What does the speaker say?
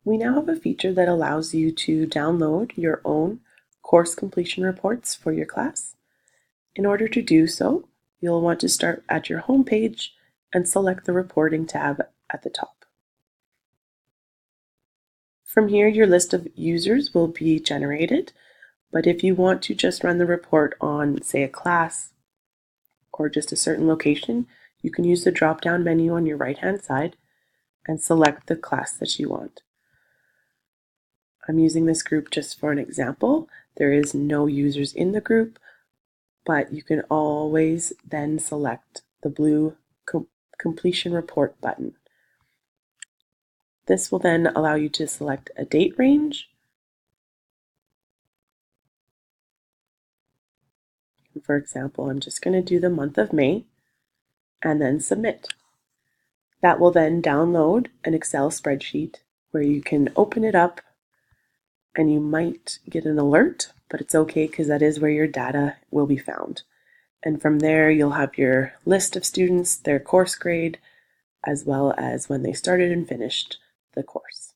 We now have a feature that allows you to download your own course completion reports for your class. In order to do so, you'll want to start at your home page and select the Reporting tab at the top. From here, your list of users will be generated, but if you want to just run the report on, say, a class or just a certain location, you can use the drop-down menu on your right-hand side and select the class that you want. I'm using this group just for an example. There is no users in the group, but you can always then select the blue completion report button. This will then allow you to select a date range. For example, I'm just going to do the month of May and then submit. That will then download an Excel spreadsheet where you can open it up and you might get an alert, but it's okay because that is where your data will be found. And from there, you'll have your list of students, their course grade, as well as when they started and finished the course.